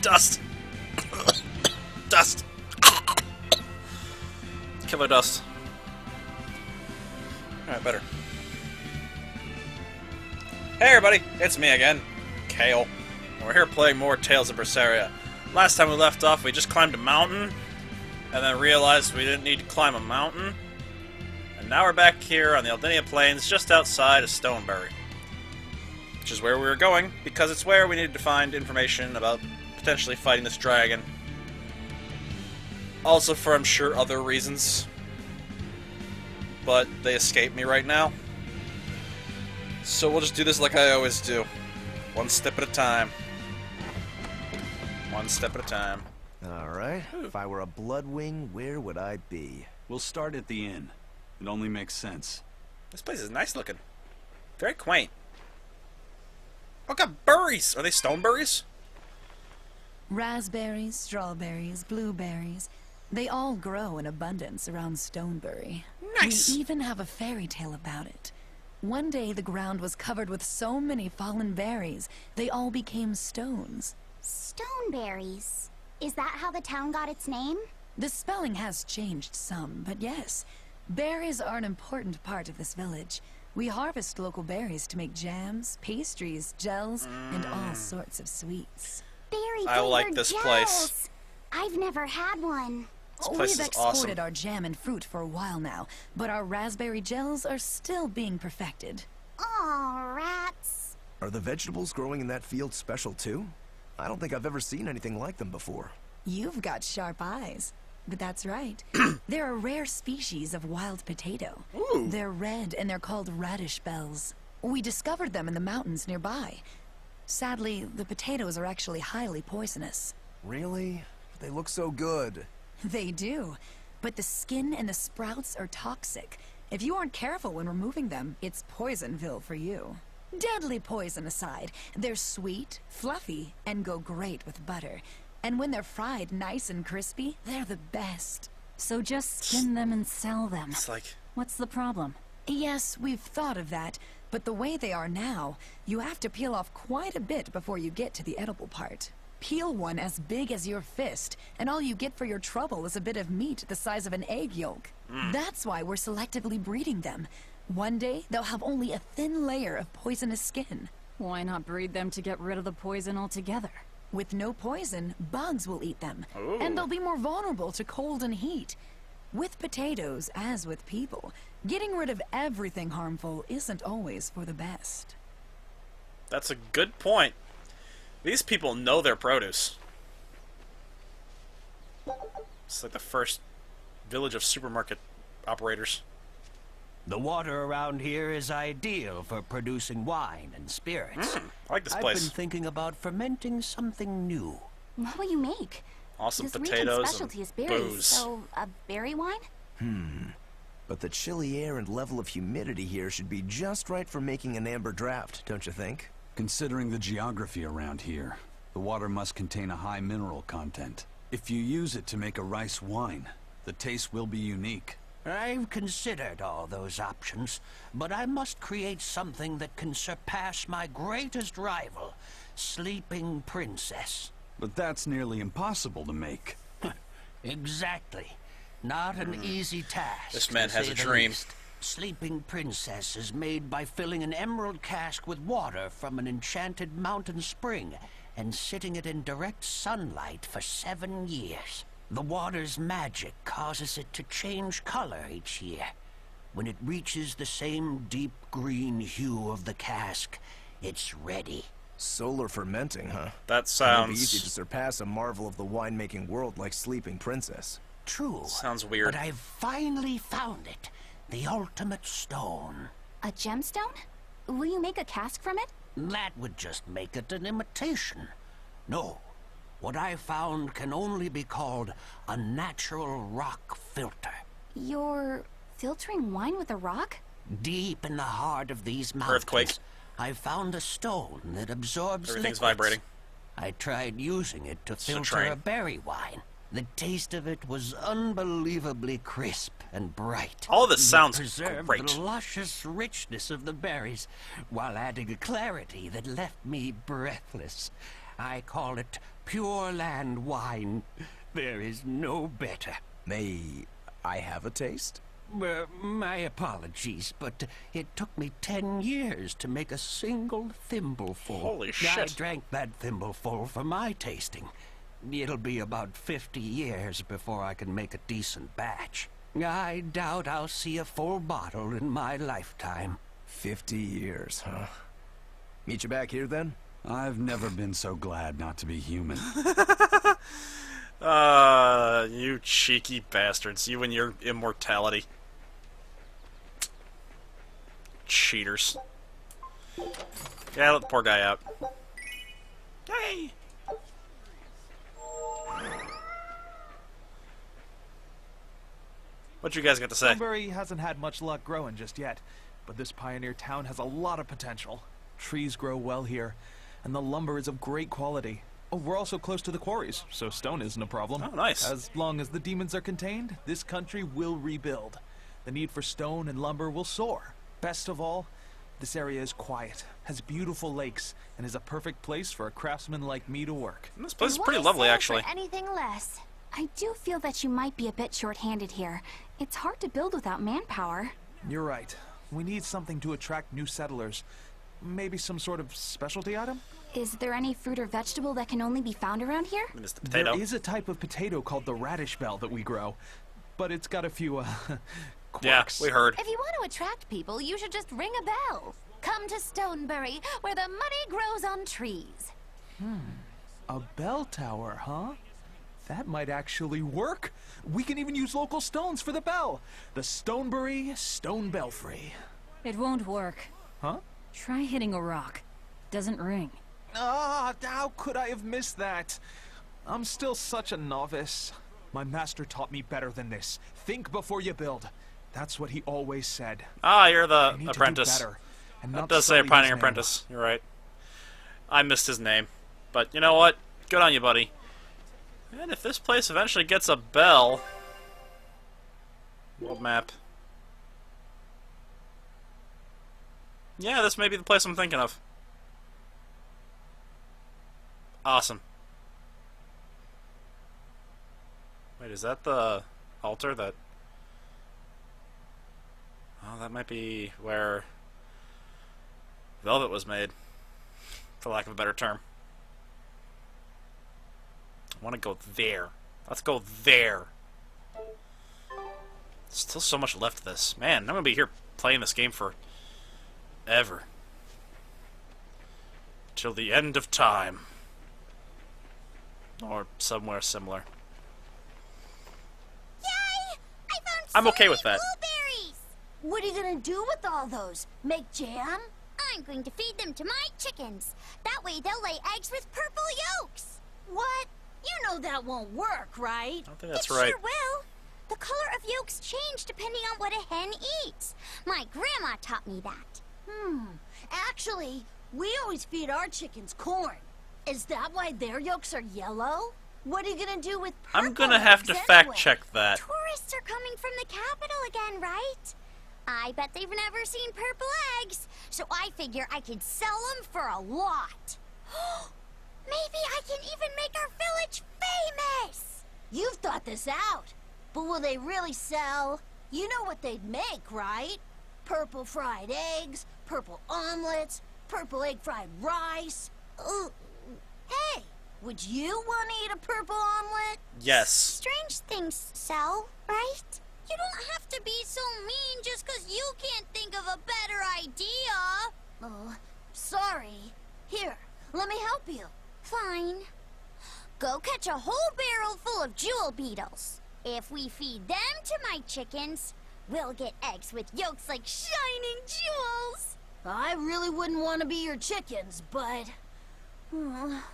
Dust! Dust! Killer dust. Alright, better. Hey everybody, it's me again, Kale. And we're here playing more Tales of Berseria. Last time we left off, we just climbed a mountain, and then realized we didn't need to climb a mountain. And now we're back here on the Aldenia Plains, just outside of Stoneberry. Which is where we were going, because it's where we needed to find information about potentially fighting this dragon. Also for, I'm sure, other reasons. But they escape me right now. So we'll just do this like I always do. One step at a time. One step at a time. Alright, if I were a Bloodwing, where would I be? We'll start at the inn. It only makes sense. This place is nice looking. Very quaint. Oh, got berries! Are they stoneberries? Raspberries, strawberries, blueberries. They all grow in abundance around Stoneberry. Nice! We even have a fairy tale about it. One day the ground was covered with so many fallen berries, they all became stones. Stoneberries. Is that how the town got its name? The spelling has changed some, but yes. Berries are an important part of this village. We harvest local berries to make jams, pastries, gels, and all sorts of sweets. Berry I like flavored this gels. place. I've never had one. This place We've is exported awesome. our jam and fruit for a while now, but our raspberry gels are still being perfected. Aw, rats. Are the vegetables growing in that field special too? I don't think I've ever seen anything like them before. You've got sharp eyes. But that's right. They're a rare species of wild potato. Ooh. They're red and they're called radish bells. We discovered them in the mountains nearby. Sadly, the potatoes are actually highly poisonous. Really? They look so good. They do. But the skin and the sprouts are toxic. If you aren't careful when removing them, it's Poisonville for you. Deadly poison aside, they're sweet, fluffy, and go great with butter. And when they're fried nice and crispy, they're the best. So just skin them and sell them. It's like... What's the problem? Yes, we've thought of that, but the way they are now, you have to peel off quite a bit before you get to the edible part. Peel one as big as your fist, and all you get for your trouble is a bit of meat the size of an egg yolk. That's why we're selectively breeding them. One day, they'll have only a thin layer of poisonous skin. Why not breed them to get rid of the poison altogether? With no poison, bugs will eat them, Ooh. and they'll be more vulnerable to cold and heat. With potatoes, as with people, getting rid of everything harmful isn't always for the best. That's a good point. These people know their produce. It's like the first village of supermarket operators. The water around here is ideal for producing wine and spirits. I like this I've place. been thinking about fermenting something new. What will you make? Awesome This region's potatoes specialty is and berries, booze. so a berry wine? But the chilly air and level of humidity here should be just right for making an amber draft, don't you think? Considering the geography around here, the water must contain a high mineral content. If you use it to make a rice wine, the taste will be unique. I've considered all those options, but I must create something that can surpass my greatest rival, Sleeping Princess. But that's nearly impossible to make. Exactly. Not an easy task. This man to has say a the dream. least. Sleeping Princess is made by filling an emerald cask with water from an enchanted mountain spring and sitting it in direct sunlight for 7 years. The water's magic causes it to change color each year. When it reaches the same deep green hue of the cask, it's ready. Solar fermenting, huh? That It'd be easy to sounds... surpass a marvel of the winemaking world like Sleeping Princess. True. Sounds weird. But I've finally found it. The ultimate stone. A gemstone? Will you make a cask from it? That would just make it an imitation. No. What I found can only be called a natural rock filter. You're filtering wine with a rock? Deep in the heart of these mountains, Earthquake. I found a stone that absorbs Everything's liquids. vibrating. I tried using it to a filter train. a berry wine. The taste of it was unbelievably crisp and bright. All this It sounds preserved great. the luscious richness of the berries, while adding a clarity that left me breathless. I call it pure land wine. There is no better. May I have a taste? My apologies, but it took me 10 years to make a single thimbleful. Holy I shit. drank that thimbleful for my tasting. It'll be about 50 years before I can make a decent batch. I doubt I'll see a full bottle in my lifetime. 50 years, huh? Meet you back here, then? I've never been so glad not to be human. You cheeky bastards. You and your immortality. Cheaters. Yeah, let the poor guy out. Hey! What you guys got to say? Stoneberry hasn't had much luck growing just yet, but this pioneer town has a lot of potential. Trees grow well here, and the lumber is of great quality. Oh, we're also close to the quarries, so stone isn't a problem. Oh, nice. As long as the demons are contained, this country will rebuild. The need for stone and lumber will soar. Best of all, this area is quiet, has beautiful lakes, and is a perfect place for a craftsman like me to work. This place is pretty Why lovely, settle actually. for anything less? I do feel that you might be a bit short-handed here. It's hard to build without manpower. You're right. We need something to attract new settlers. Maybe some sort of specialty item? Is there any fruit or vegetable that can only be found around here? I mean, it's the potato. There is a type of potato called the radish bell that we grow, but it's got a few, Yeah, quirks. we heard. If you want to attract people, you should just ring a bell. Come to Stoneberry, where the money grows on trees. A bell tower, huh? That might actually work. We can even use local stones for the bell. The Stoneberry Stone Belfry. It won't work. Huh? Try hitting a rock. Doesn't ring. Ah, how could I have missed that? I'm still such a novice. My master taught me better than this. Think before you build. That's what he always said. Ah, you're I the need to do apprentice. better, and That not does say sully Pioneer his name. Apprentice. You're right. I missed his name. But you know what? Good on you, buddy. And if this place eventually gets a bell... World map. Yeah, this may be the place I'm thinking of. Awesome. Wait, is that the altar that... Oh, that might be where velvet was made, for lack of a better term. I want to go there. Let's go there. Still so much left of this. Man, I'm going to be here playing this game for ever. Till the end of time. Or somewhere similar. Yay! I found I'm okay with that. blueberries! What are you gonna do with all those? Make jam? I'm going to feed them to my chickens. That way they'll lay eggs with purple yolks. What? You know that won't work, right? I don't think that's it right. Sure will. The color of yolks change depending on what a hen eats. My grandma taught me that. Actually, we always feed our chickens corn. Is that why their yolks are yellow? What are you gonna do with purple I'm gonna have to eggs fact anyway? check that. Tourists are coming from the capital again, right? I bet they've never seen purple eggs, so I figure I could sell them for a lot. Maybe I can even make our village famous! You've thought this out. But will they really sell? You know what they'd make, right? Purple fried eggs, purple omelets, purple egg fried rice. Hey, would you want to eat a purple omelet? Yes. Strange things sell, right? You don't have to be so mean just 'cause you can't think of a better idea. Oh, sorry. Here, let me help you. Fine. Go catch a whole barrel full of jewel beetles. If we feed them to my chickens, we'll get eggs with yolks like shining jewels. I really wouldn't want to be your chickens, but...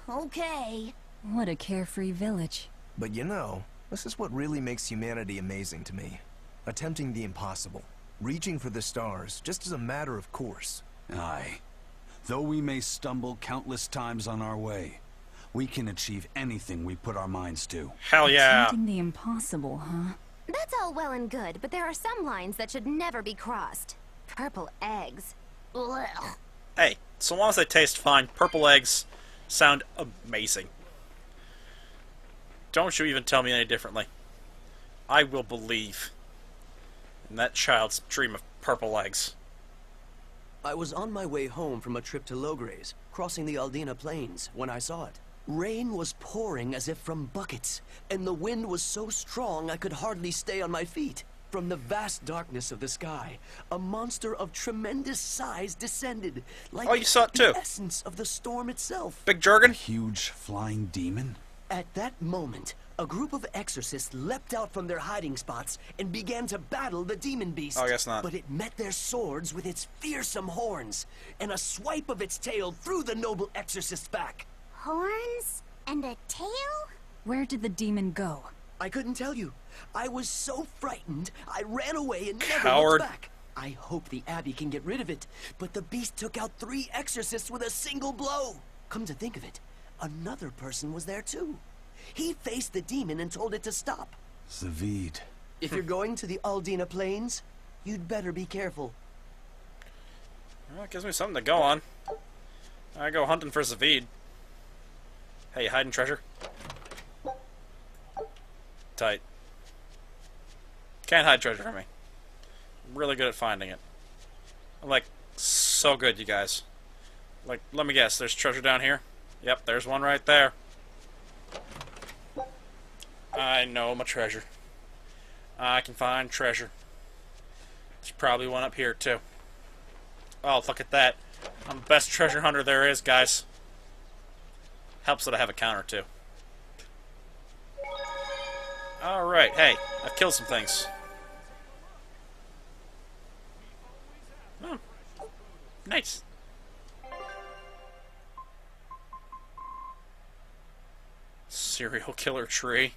okay. What a carefree village. But you know, this is what really makes humanity amazing to me. Attempting the impossible. Reaching for the stars, just as a matter of course. Aye. Though we may stumble countless times on our way, we can achieve anything we put our minds to. Hell yeah. Attempting the impossible, huh? That's all well and good, but there are some lines that should never be crossed. Purple eggs. Ugh. Hey, so long as they taste fine, purple eggs sound amazing. Don't you even tell me any differently. I will believe in that child's dream of purple eggs. I was on my way home from a trip to Logres, crossing the Aldina Plains, when I saw it. Rain was pouring as if from buckets, and the wind was so strong I could hardly stay on my feet. From the vast darkness of the sky, a monster of tremendous size descended, like you saw it too. The essence of the storm itself. Big Jurgen? A huge flying demon? At that moment, a group of exorcists leapt out from their hiding spots and began to battle the demon beast. Oh, I guess not. But it met their swords with its fearsome horns, and a swipe of its tail threw the noble exorcist's back. Horns and a tail? Where did the demon go? I couldn't tell you. I was so frightened, I ran away and never Coward. looked back. I hope the Abbey can get rid of it, but the beast took out 3 exorcists with a single blow. Come to think of it, another person was there too. He faced the demon and told it to stop. Zavid. If you're going to the Aldina Plains, you'd better be careful. Well, it gives me something to go on. I go hunting for Zavid. Hey, you hiding treasure? Tight. Can't hide treasure from me. I'm really good at finding it. I'm like, so good, you guys. Like, let me guess, there's treasure down here? Yep, there's one right there. I know my treasure. I can find treasure. There's probably one up here, too. Oh, look at that. I'm the best treasure hunter there is, guys. Helps that I have a counter, too. Alright, hey, I've killed some things. Oh, nice. Serial killer tree.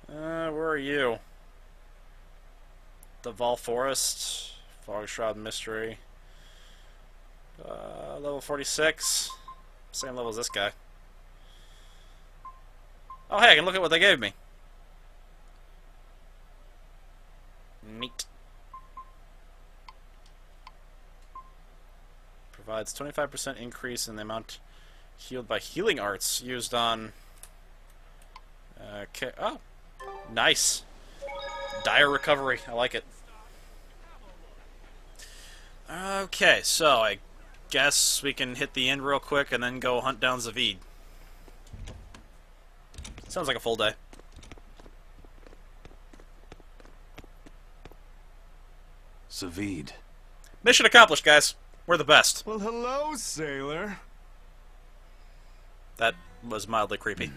Where are you? The Vol Forest, Fog Shroud Mystery. Level 46. Same level as this guy. Oh, hey, I can look at what they gave me. Neat. Provides 25% increase in the amount healed by healing arts used on... Okay. Oh, nice. Dire recovery. I like it. Okay, so I guess we can hit the end real quick and then go hunt down Zavid. Sounds like a full day. Zavid. Mission accomplished, guys. We're the best. Well, hello, sailor. That was mildly creepy.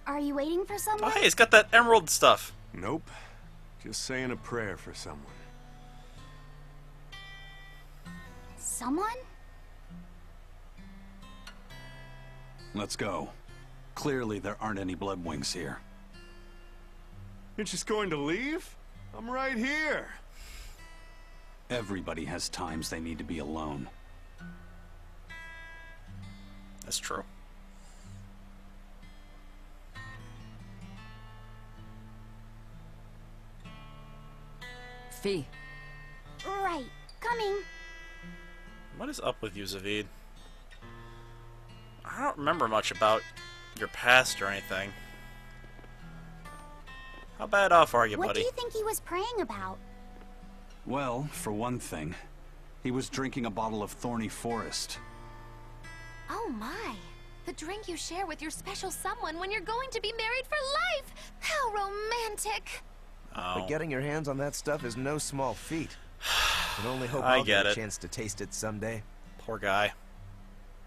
Are you waiting for someone? Oh, hey, he's got that emerald stuff. Nope. Just saying a prayer for someone. Someone? Let's go. Clearly there aren't any bloodwings here. You're just going to leave? I'm right here. Everybody has times they need to be alone. That's true. Fee. Right. Coming. What is up with you, Zavid? I don't remember much about your past or anything. How bad off are you, What buddy? do you think he was praying about? Well, for one thing, he was drinking a bottle of Thorny Forest. Oh my. The drink you share with your special someone when you're going to be married for life. How romantic. Oh. But getting your hands on that stuff is no small feat. Can only hope I I'll get get a it. chance to taste it someday. Poor guy.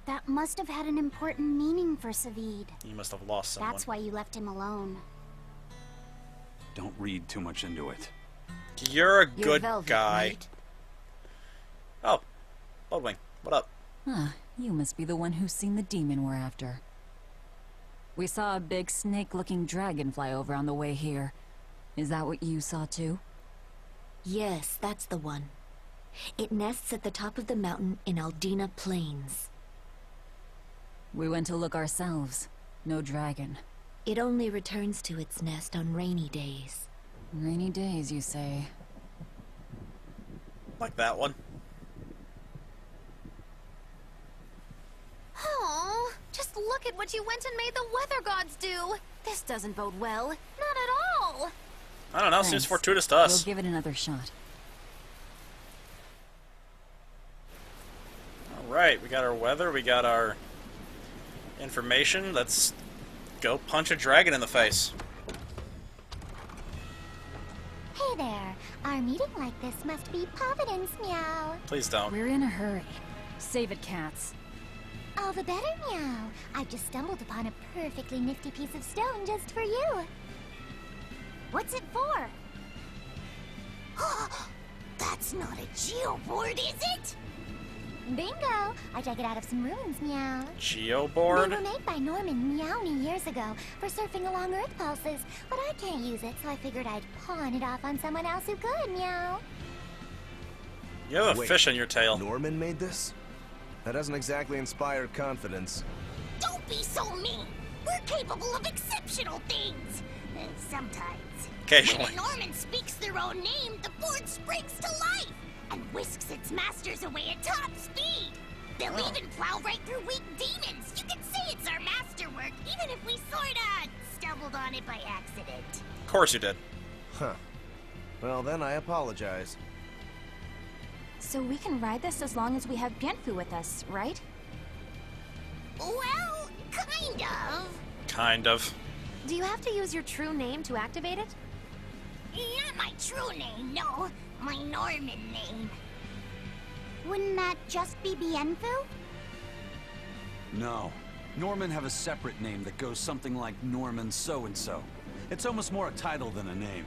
That must have had an important meaning for Zavid. You must have lost someone. That's why you left him alone. Don't read too much into it. You're a You're good Velvet, guy. right? Oh, Bloodwing, what up? Huh, you must be the one who's seen the demon we're after. We saw a big snake-looking dragon fly over on the way here. Is that what you saw too? Yes, that's the one. It nests at the top of the mountain in Aldina Plains. We went to look ourselves. No dragon. It only returns to its nest on rainy days. Rainy days, you say. Like that one. Oh, just look at what you went and made the weather gods do. This doesn't bode well. Not at all. I don't know, Thanks. seems fortuitous to us. We'll give it another shot. Alright, we got our weather, we got our information. Let's go punch a dragon in the face. Hey there. Our meeting like this must be Providence, meow. Please don't. We're in a hurry. Save it, cats. All the better, meow. I've just stumbled upon a perfectly nifty piece of stone just for you. What's it for? That's not a geoboard, is it? Bingo! I dug it out of some ruins, meow. Geoboard? They were made by Norman Meowny years ago for surfing along Earth pulses, but I can't use it, so I figured I'd pawn it off on someone else who could, meow. You have a Wait, fish on your tail. Norman made this? That doesn't exactly inspire confidence. Don't be so mean. We're capable of exceptional things. Sometimes. Occasionally. When a Norman speaks their own name, the board springs to life and whisks its masters away at top speed. They'll even plow right through weak demons. You can say it's our masterwork, even if we sorta stumbled on it by accident. Of course you did. Huh. Well, then I apologize. So we can ride this as long as we have Bienfu with us, right? Well, kind of. Kind of. Do you have to use your true name to activate it? Not my true name, no. My Norman name. Wouldn't that just be Bienfu? No. Norman have a separate name that goes something like Norman so-and-so. It's almost more a title than a name.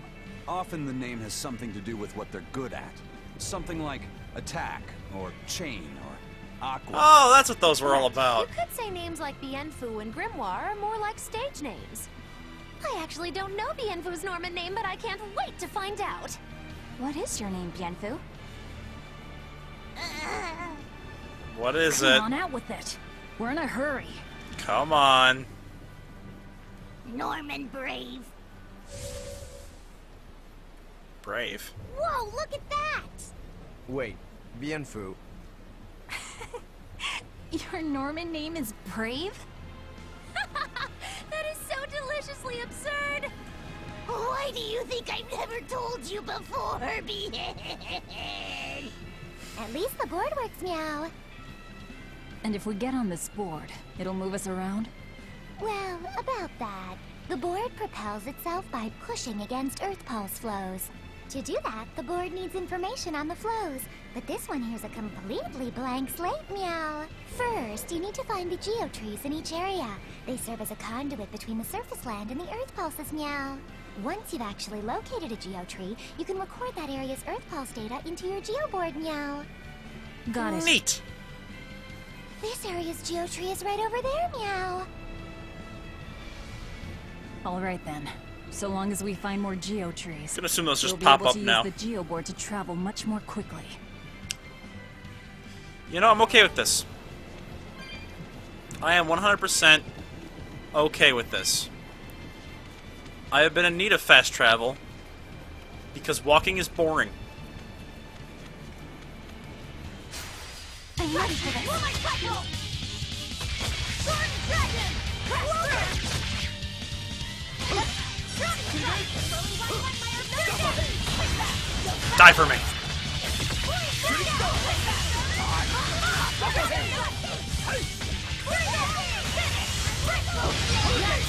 Often the name has something to do with what they're good at. Something like attack, or chain, or aqua. Oh, that's what those were all about. You could say names like Bienfu and Grimoire are more like stage names. I actually don't know Bienfu's Norman name, but I can't wait to find out. What is your name, Bienfu? What is Come it? on out with it. We're in a hurry. Come on. Norman Brave. Brave. Whoa, look at that! Wait, Bienfu. Your Norman name is Brave? That is so deliciously absurd. Why do you think I've never told you before, Behead? At least the board works, meow. And if we get on this board, it'll move us around? Well, about that. The board propels itself by pushing against Earth pulse flows. To do that, the board needs information on the flows, but this one here's a completely blank slate, meow. First, you need to find the geotrees in each area. They serve as a conduit between the surface land and the Earth pulses, meow. Once you've actually located a geotree, you can record that area's Earth pulse data into your geoboard, meow. Got it. Neat. This area's geotree is right over there, meow. All right then. So long as we find more geotrees, Gonna assume those just we'll be pop able up to now. use the geoboard to travel much more quickly. You know, I'm okay with this. I am 100% okay with this. I have been in need of fast travel because walking is boring. I'm ready for this. For my cycle! Sun Dragon! Press through! Die for me.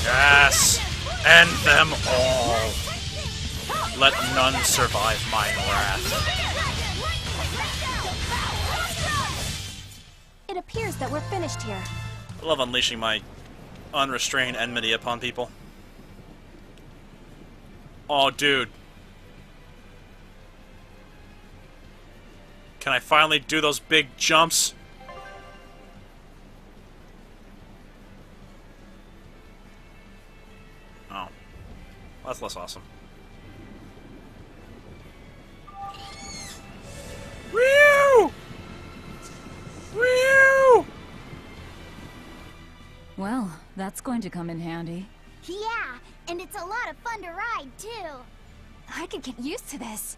Yes! End them all. Let none survive mine wrath. It appears that we're finished here. I love unleashing my unrestrained enmity upon people. Oh, dude. Can I finally do those big jumps? Oh. That's less awesome. Woo! Woo! Well, that's going to come in handy. Yeah, and it's a lot of fun to ride, too. I could get used to this.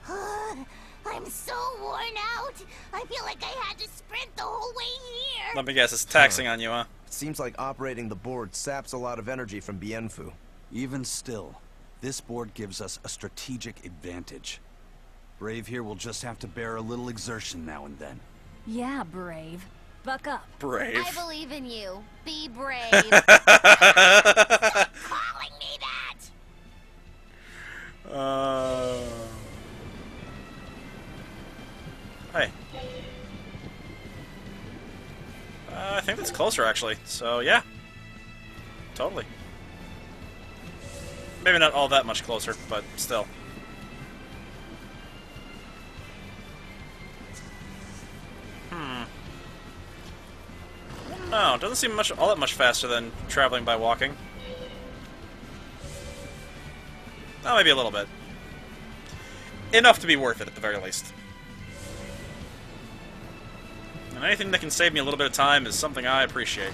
I'm so worn out. I feel like I had to sprint the whole way here. Let me guess, it's taxing on you, huh? It seems like operating the board saps a lot of energy from Bienfu. Even still, this board gives us a strategic advantage. Brave here will just have to bear a little exertion now and then. Yeah, Brave. Buck up. Brave. I believe in you. Be brave. Calling me that. Hey. I think that's closer, actually. So, yeah. Totally. Maybe not all that much closer, but still. No, it doesn't seem all that much faster than traveling by walking. Oh, maybe a little bit. Enough to be worth it, at the very least. And anything that can save me a little bit of time is something I appreciate.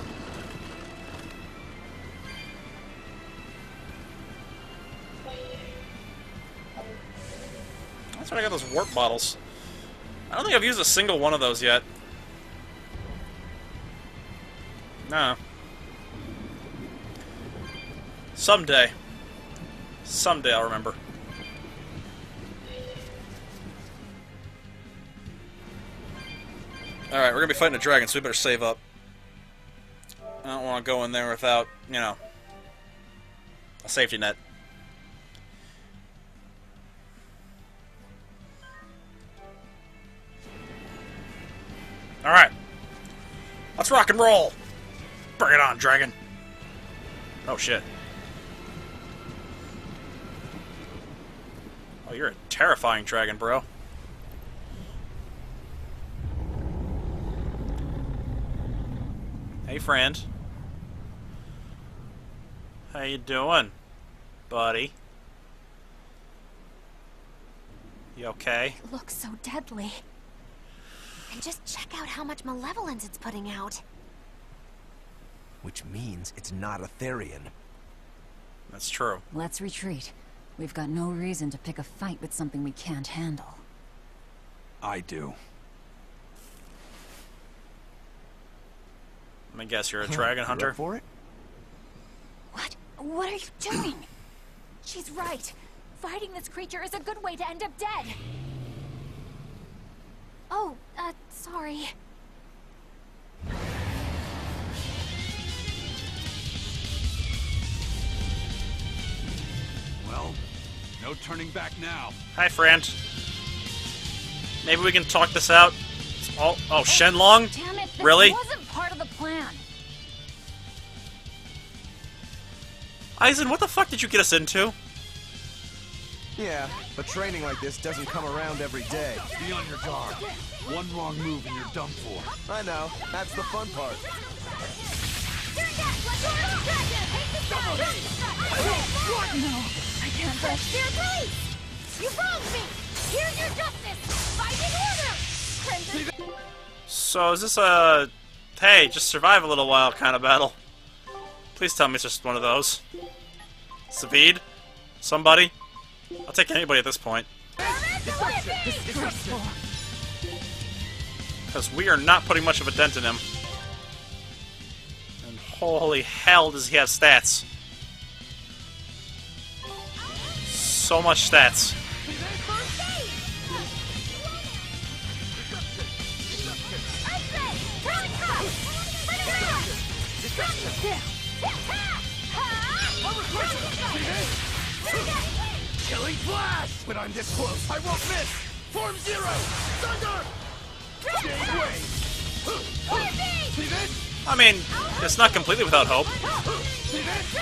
That's why I got those warp bottles. I don't think I've used a single one of those yet. No. Someday. Someday I'll remember. Alright, we're gonna be fighting a dragon, so we better save up. I don't want to go in there without, you know, a safety net. Alright. Let's rock and roll! Bring it on, dragon! Oh, shit. Oh, you're a terrifying dragon, bro. Hey, friend. How you doing, buddy? You okay? It looks so deadly. And just check out how much malevolence it's putting out. Which means it's not a Therian. That's true. Let's retreat. We've got no reason to pick a fight with something we can't handle. I do. Let me guess, you're a dragon hunter? You up for it? What? What are you doing? She's right. Fighting this creature is a good way to end up dead. Oh, sorry. Well, no turning back now. Hi, friend. Maybe we can talk this out. Oh, Shenlong? Damn it, this Really? wasn't part of the plan. Aizen, what the fuck did you get us into? Yeah, but training like this doesn't come around every day. Be on your guard. One wrong move and you're done for. I know, that's the fun part. No, I can't let Dear police! You wronged me! Here's your justice! Fight in order! Crimson... So is this a hey, just survive a little while kind of battle? Please tell me it's just one of those. Savid? Somebody? I'll take anybody at this point. Because we are not putting much of a dent in him. And holy hell does he have stats. So much stats. Killing flash! When I'm this close, I won't miss! Form zero! Thunder! Jade wave! See this? I mean, it's not completely without hope. See this?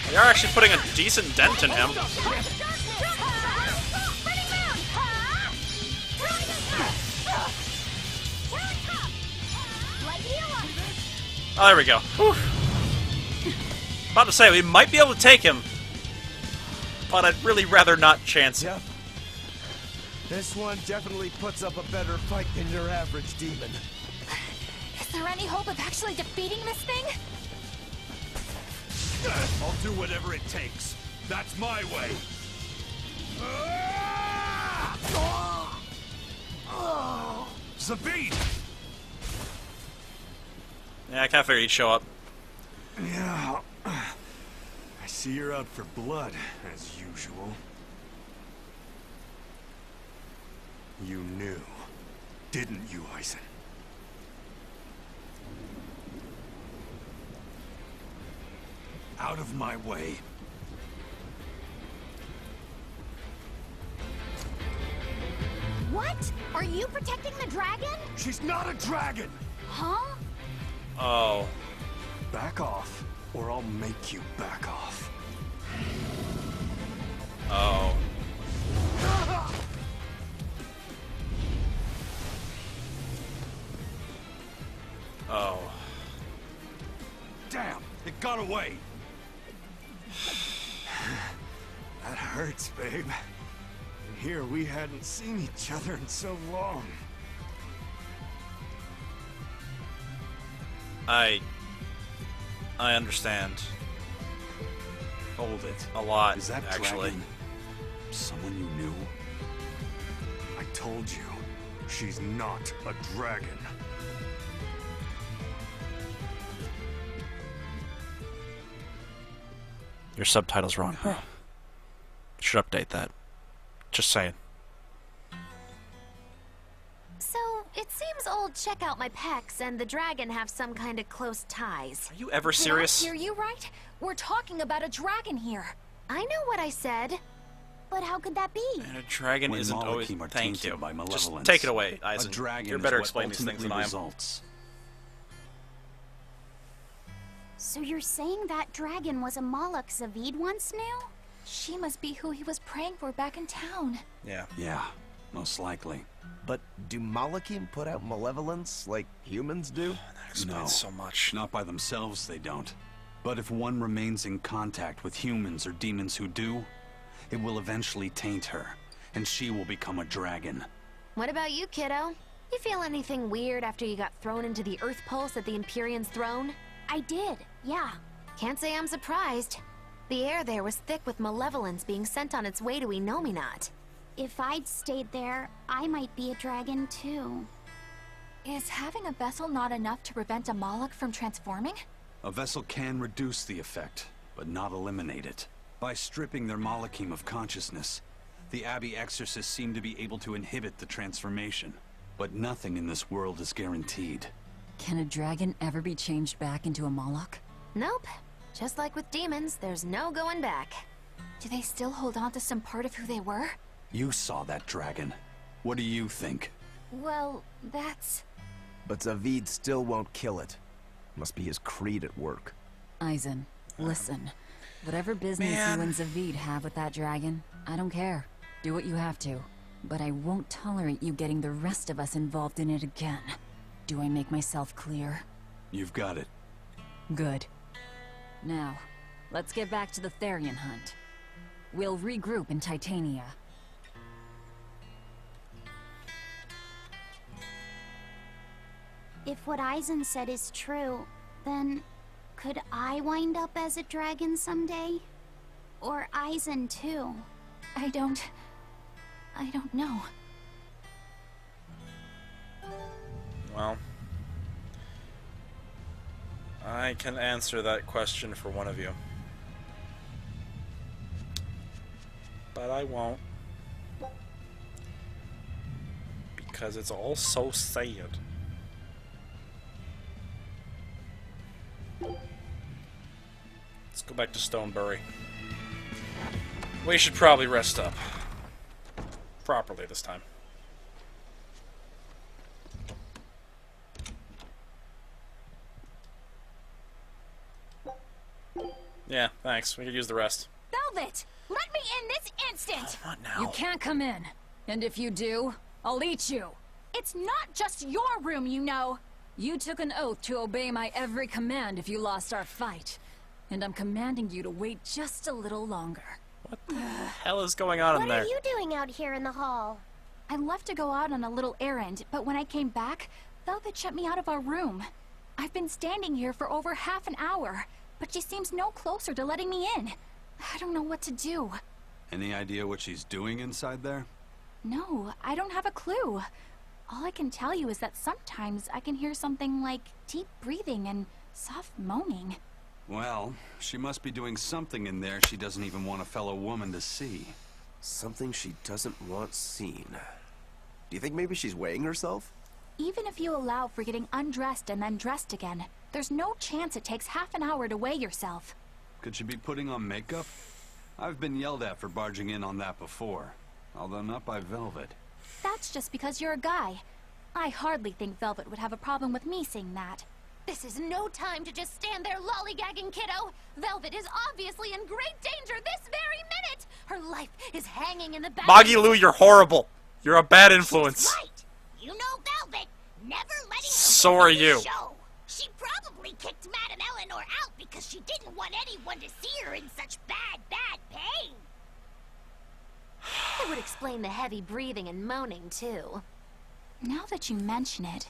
They are actually putting a decent dent in him. Oh, there we go. Whew. About to say, we might be able to take him, but I'd really rather not chance it. Yep. This one definitely puts up a better fight than your average demon. Is there any hope of actually defeating this thing? I'll do whatever it takes. That's my way. Zavid! Yeah, I kinda figured he'd show up. Yeah. I see you're out for blood, as usual. You knew, didn't you, Eisen? Out of my way. What? Are you protecting the dragon? She's not a dragon! Huh? Oh. Back off, or I'll make you back off. Oh. Oh. Damn, it got away! That hurts, babe. And here we hadn't seen each other in so long. I understand. Hold it. A lot, Is that actually. dragon someone you knew? I told you, she's not a dragon. Your subtitle's wrong. Should update that. Just saying. So, it seems old Check Out My Pecs and the dragon have some kind of close ties. Are you ever serious? Did I hear you right? We're talking about a dragon here. I know what I said. But how could that be? And a dragon When isn't always. Malachim are Thank tainted you. by Just malevolence, take it away, Eisen. A dragon You're is better what explaining these things than I am. results. So you're saying that dragon was a Moloch Zavid once knew? She must be who he was praying for back in town. Yeah. Yeah, most likely. But do Malachim put out malevolence like humans do? That explains so much. Not by themselves, they don't. But if one remains in contact with humans or demons who do, it will eventually taint her, and she will become a dragon. What about you, kiddo? You feel anything weird after you got thrown into the Earth Pulse at the Empyrean's throne? I did, yeah. Can't say I'm surprised. The air there was thick with malevolence being sent on its way to Enominat. If I'd stayed there, I might be a dragon too. Is having a vessel not enough to prevent a Moloch from transforming? A vessel can reduce the effect, but not eliminate it. By stripping their Malachim of consciousness, the Abbey Exorcists seem to be able to inhibit the transformation. But nothing in this world is guaranteed. Can a dragon ever be changed back into a Moloch? Nope. Just like with demons, there's no going back. Do they still hold on to some part of who they were? You saw that dragon. What do you think? Well, that's... But Zavid still won't kill it. Must be his creed at work. Eisen, listen. Whatever business you and Zavid have with that dragon, I don't care. Do what you have to. But I won't tolerate you getting the rest of us involved in it again. Do I make myself clear? You've got it. Good. Now, let's get back to the Therian hunt. We'll regroup in Titania. If what Eisen said is true, then could I wind up as a dragon someday? Or Eisen too? I don't know. Well, I can answer that question for one of you. But I won't. Because it's all so sad. Let's go back to Stonebury. We should probably rest up. Properly this time. Yeah, thanks. We could use the rest. Velvet! Let me in this instant! What now? You can't come in. And if you do, I'll eat you. It's not just your room, you know. You took an oath to obey my every command if you lost our fight. And I'm commanding you to wait just a little longer. What the hell is going on in there? What are you doing out here in the hall? I left to go out on a little errand, but when I came back, Velvet shut me out of our room. I've been standing here for over half an hour. but she seems no closer to letting me in. I don't know what to do. Any idea what she's doing inside there? No, I don't have a clue. All I can tell you is that sometimes I can hear something like deep breathing and soft moaning. Well, she must be doing something in there she doesn't even want a fellow woman to see. Something she doesn't want seen. Do you think maybe she's weighing herself? Even if you allow for getting undressed and then dressed again, there's no chance it takes half an hour to weigh yourself. Could she be putting on makeup? I've been yelled at for barging in on that before, although not by Velvet. That's just because you're a guy. I hardly think Velvet would have a problem with me seeing that. This is no time to just stand there lollygagging, kiddo. Velvet is obviously in great danger this very minute. Her life is hanging in the balance. Moggy Lou, you're horrible. You're a bad influence. She's right. You know Velvet, never letting So are you. show. She probably kicked Madame Eleanor out because she didn't want anyone to see her in such bad pain. It would explain the heavy breathing and moaning, too. Now that you mention it,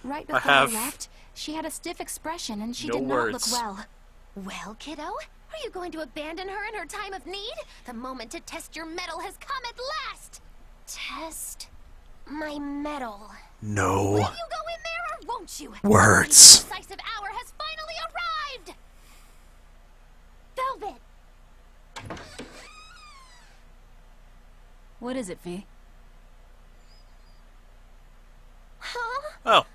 right I before have I left, she had a stiff expression and she no did not words. look well. Well, kiddo, are you going to abandon her in her time of need? The moment to test your mettle has come at last. Test my mettle. No. Will you go in there or won't you? Words. The decisive hour has finally arrived. Velvet. What is it, V? Huh? Oh.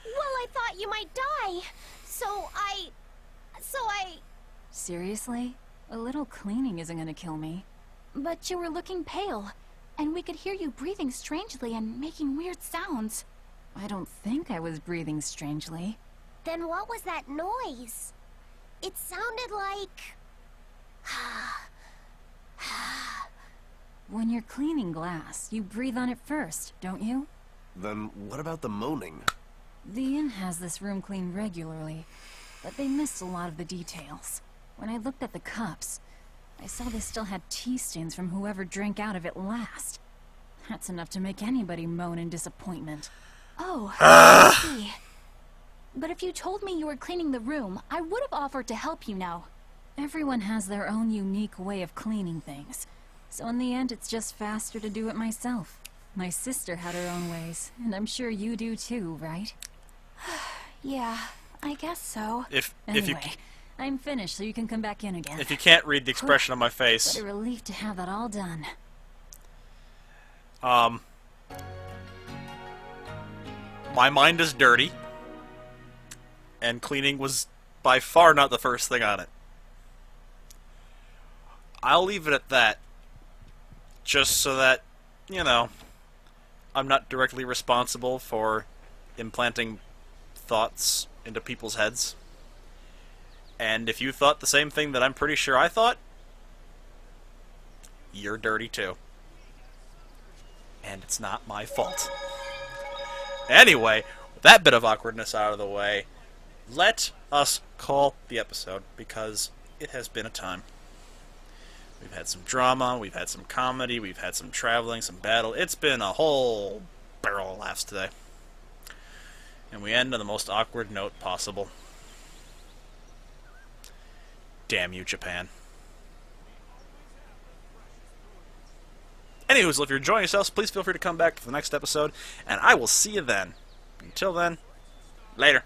Well, I thought you might die. So I... Seriously? A little cleaning isn't gonna kill me. But you were looking pale, and we could hear you breathing strangely and making weird sounds. I don't think I was breathing strangely. Then what was that noise? It sounded like... When you're cleaning glass, you breathe on it first, don't you? Then what about the moaning? The inn has this room cleaned regularly, but they missed a lot of the details. When I looked at the cups, I saw they still had tea stains from whoever drank out of it last. That's enough to make anybody moan in disappointment. Oh, I see. But if you told me you were cleaning the room, I would have offered to help you now. Everyone has their own unique way of cleaning things, so in the end it's just faster to do it myself. My sister had her own ways, and I'm sure you do too, right? Yeah, I guess so. Anyway, I'm finished, so you can come back in again. If you can't read the expression on my face. What a relief to have that all done. My mind is dirty, and cleaning was by far not the first thing on it. I'll leave it at that, just so that, you know, I'm not directly responsible for implanting thoughts into people's heads. And if you thought the same thing that I'm pretty sure I thought, you're dirty too. And it's not my fault. Anyway, with that bit of awkwardness out of the way, let us call the episode, because it has been a time. We've had some drama, we've had some comedy, we've had some traveling, some battle. It's been a whole barrel of laughs today. And we end on the most awkward note possible. Damn you, Japan. Anywho, if you're enjoying yourselves, please feel free to come back for the next episode, and I will see you then. Until then, later.